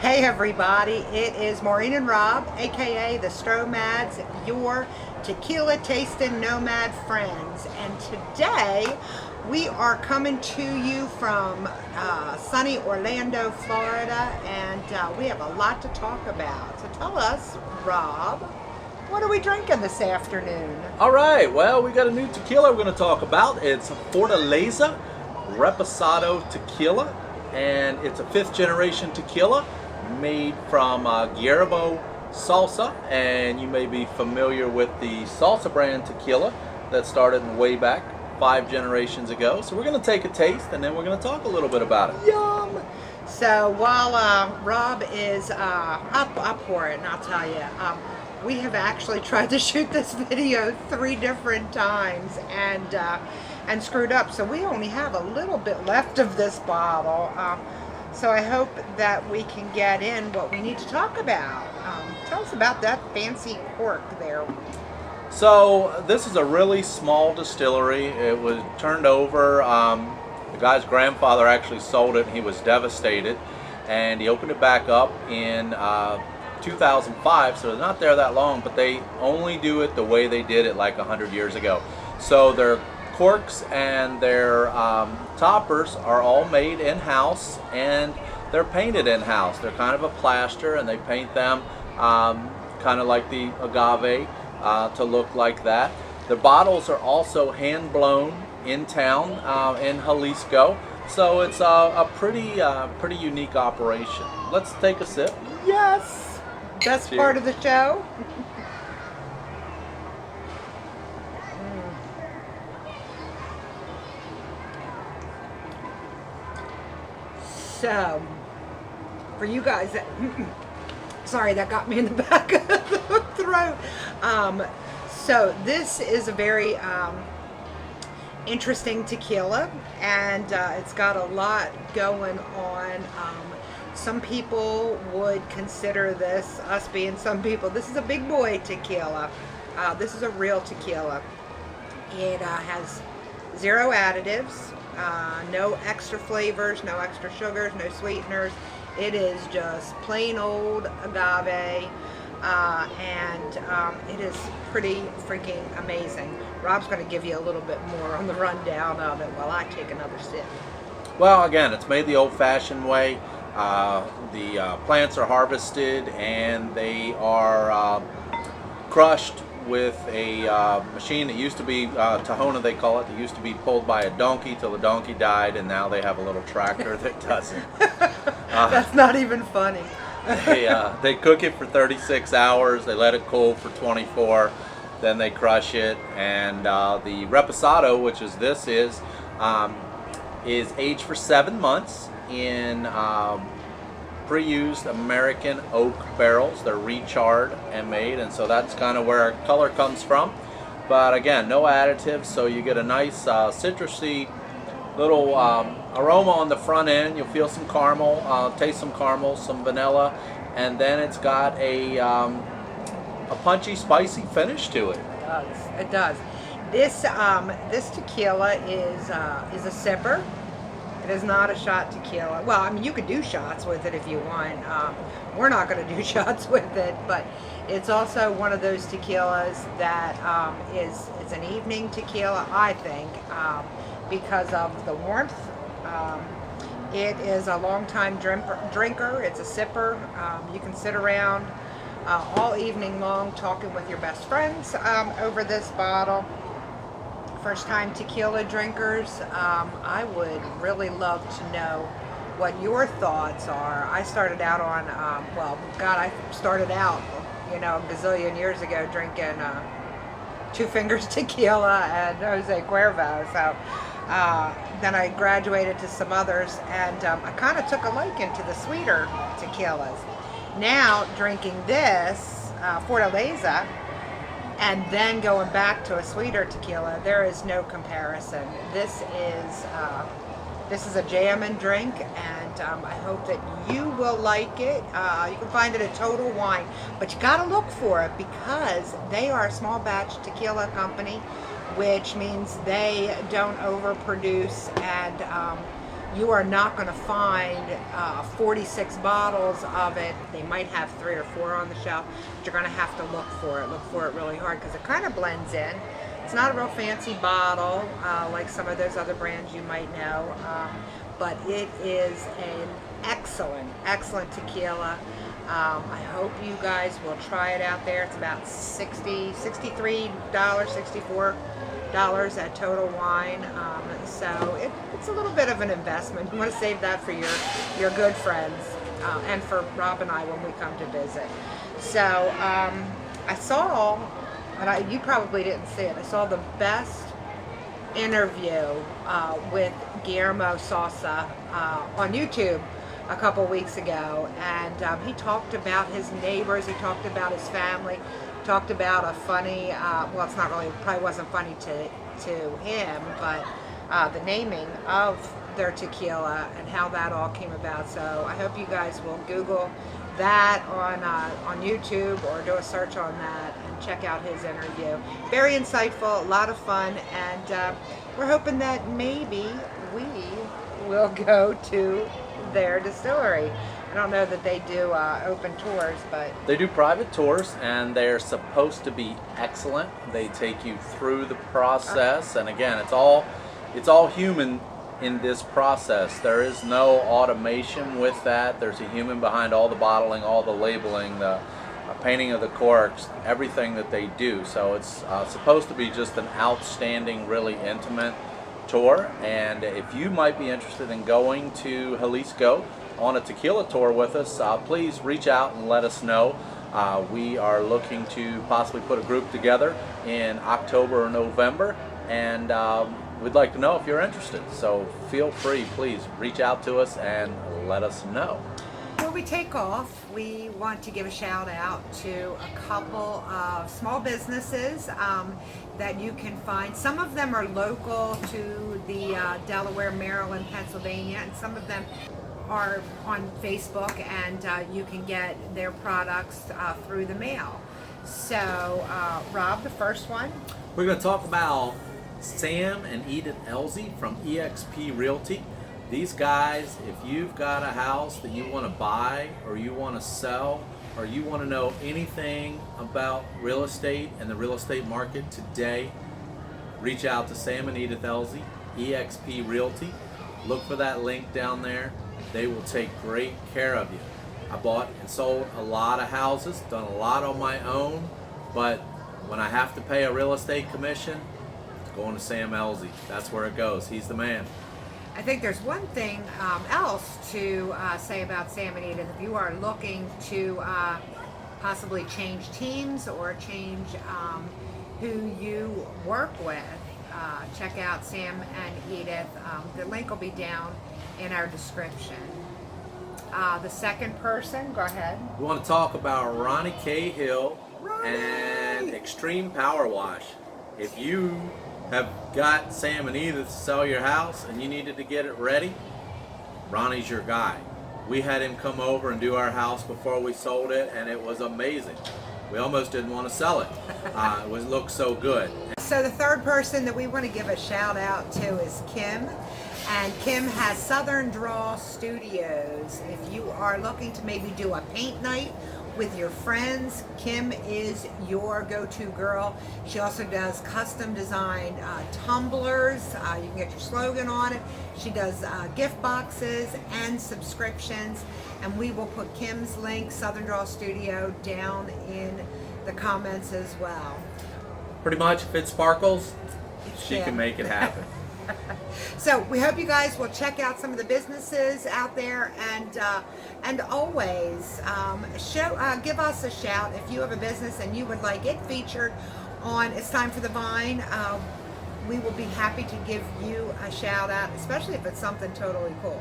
Hey everybody, it is Maureen and Rob, aka the Stromads, your tequila tasting nomad friends. And today we are coming to you from sunny Orlando, Florida, and we have a lot to talk about. So tell us, Rob, what are we drinking this afternoon? All right, well, we got a new tequila we're going to talk about. It's Fortaleza Reposado Tequila, and it's a 5th generation tequila made from Guillermo Salsa, and you may be familiar with the Salsa brand tequila that started way back 5 generations ago. So we're going to take a taste, and then we're going to talk a little bit about it. Yum! So while Rob is, I'll pour it and I'll tell you, we have actually tried to shoot this video 3 different times and screwed up. So we only have a little bit left of this bottle. So I hope that we can get in what we need to talk about. Tell us about that fancy cork there. So this is a really small distillery. It was turned over. The guy's grandfather actually sold it and he was devastated. And he opened it back up in 2005, so it's not there that long, but they only do it the way they did it like 100 years ago. So their corks and their toppers are all made in-house, and they're painted in-house. They're kind of a plaster, and they paint them kind of like the agave to look like that. The bottles are also hand-blown in town in Jalisco, so it's a pretty unique operation. Let's take a sip. Yes! Best Cheers. part of the show. So, for you guys that, sorry, that got me in the back of the throat. So this is a very interesting tequila, and it's got a lot going on. Some people would consider this, us being some people, this is a big boy tequila. This is a real tequila. It has 0 additives, no extra flavors, no extra sugars, no sweeteners. It is just plain old agave, and it is pretty freaking amazing. Rob's going to give you a little bit more on the rundown of it while I take another sip. Well, again, it's made the old-fashioned way. The plants are harvested and they are crushed with a machine that used to be Tahona, they call it. It used to be pulled by a donkey till the donkey died, and now they have a little tractor that does it. That's not even funny. They cook it for 36 hours. They let it cool for 24. Then they crush it, and the Reposado, which is aged for 7 months in pre-used American oak barrels. They're recharred and made, and so that's kind of where our color comes from. But again, no additives, so you get a nice citrusy little aroma on the front end. You'll feel some caramel, taste some caramel, some vanilla, and then it's got a punchy, spicy finish to it. It does. It does. This tequila is a sipper. It is not a shot tequila. Well, I mean, you could do shots with it if you want. We're not going to do shots with it, but it's also one of those tequilas that is an evening tequila, I think, because of the warmth. It is a long-time drinker. It's a sipper. You can sit around all evening long talking with your best friends over this bottle. First-time tequila drinkers, I would really love to know what your thoughts are. I started out on, I started out, a gazillion years ago drinking 2 Fingers tequila and Jose Cuervo. So then I graduated to some others, and I kind of took a liking to the sweeter tequilas. Now drinking this Fortaleza, and then going back to a sweeter tequila, there is no comparison. This is a jammin' drink, and I hope that you will like it. You can find it at Total Wine, but you gotta look for it because they are a small batch tequila company, which means they don't overproduce, and you are not going to find 46 bottles of it. They might have 3 or 4 on the shelf, but you're going to have to look for it really hard, because it kind of blends in. It's not a real fancy bottle like some of those other brands you might know, but it is an excellent tequila. I hope you guys will try it out there. It's about $63, $64 at Total Wine. So it's a little bit of an investment. You want to save that for your good friends and for Rob and I when we come to visit. So I saw, and you probably didn't see it, I saw the best interview with Guillermo Sosa on YouTube a couple weeks ago, and he talked about his neighbors, he talked about his family, talked about a funny, well, it's not really, probably wasn't funny to him, but the naming of their tequila and how that all came about. So I hope you guys will Google that on YouTube, or do a search on that and check out his interview. Very insightful, a lot of fun, and we're hoping that maybe we will go to their distillery. I don't know that they do open tours, but they do private tours, and they're supposed to be excellent. They take you through the process, and again, it's all human in this process. There is no automation with that. There's a human behind all the bottling, all the labeling, the painting of the corks, everything that they do. So it's supposed to be just an outstanding, really intimate tour. And if you might be interested in going to Jalisco on a tequila tour with us, please reach out and let us know. We are looking to possibly put a group together in October or November, and we'd like to know if you're interested. So feel free, please reach out to us and let us know. Before we take off, we want to give a shout out to a couple of small businesses that you can find. Some of them are local to the Delaware, Maryland, Pennsylvania, and some of them are on Facebook, and you can get their products through the mail. So, Rob, the first one? We're going to talk about Sam and Edith Elzie from eXp Realty. These guys, if you've got a house that you want to buy, or you want to sell, or you want to know anything about real estate and the real estate market today, reach out to Sam and Edith Elzie, eXp Realty. Look for that link down there. They will take great care of you. I bought and sold a lot of houses, done a lot on my own, but when I have to pay a real estate commission, it's going to Sam Elzie. That's where it goes. He's the man. I think there's one thing else to say about Sam and Edith. If you are looking to possibly change teams or change who you work with, check out Sam and Edith. The link will be down in our description. The second person, go ahead. We want to talk about Ronnie Cahill Ronnie! And Extreme Power Wash. If you have got Sam and Edith to sell your house and you needed to get it ready, Ronnie's your guy. We had him come over and do our house before we sold it, and it was amazing. We almost didn't want to sell it. It looked so good. So the third person that we want to give a shout out to is Kim. And Kim has Southern Draw Studios. If you are looking to maybe do a paint night with your friends, Kim is your go-to girl. She also does custom designed tumblers. You can get your slogan on it. She does gift boxes and subscriptions. And we will put Kim's link, Southern Draw Studio, down in the comments as well. Pretty much, if it sparkles, she Kim. can make it happen. So we hope you guys will check out some of the businesses out there, and always give us a shout if you have a business and you would like it featured on It's Time for the Vine. We will be happy to give you a shout out, especially if it's something totally cool.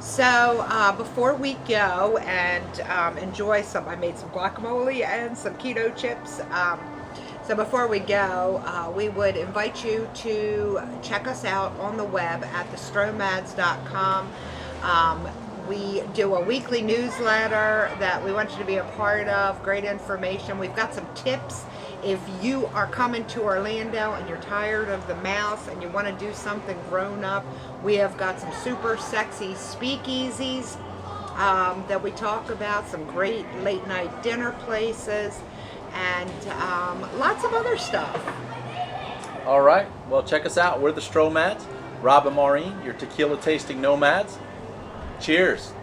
So before we go and enjoy some, I made some guacamole and some keto chips. So before we go, we would invite you to check us out on the web at TheStromads.com. We do a weekly newsletter that we want you to be a part of. Great information. We've got some tips If you are coming to Orlando and you're tired of the mouse and you want to do something grown up, we have got some super sexy speakeasies that we talk about, some great late night dinner places, and lots of other stuff. All right. Well, check us out. We're the Stromads, Robb and Maureen, your tequila tasting nomads. Cheers.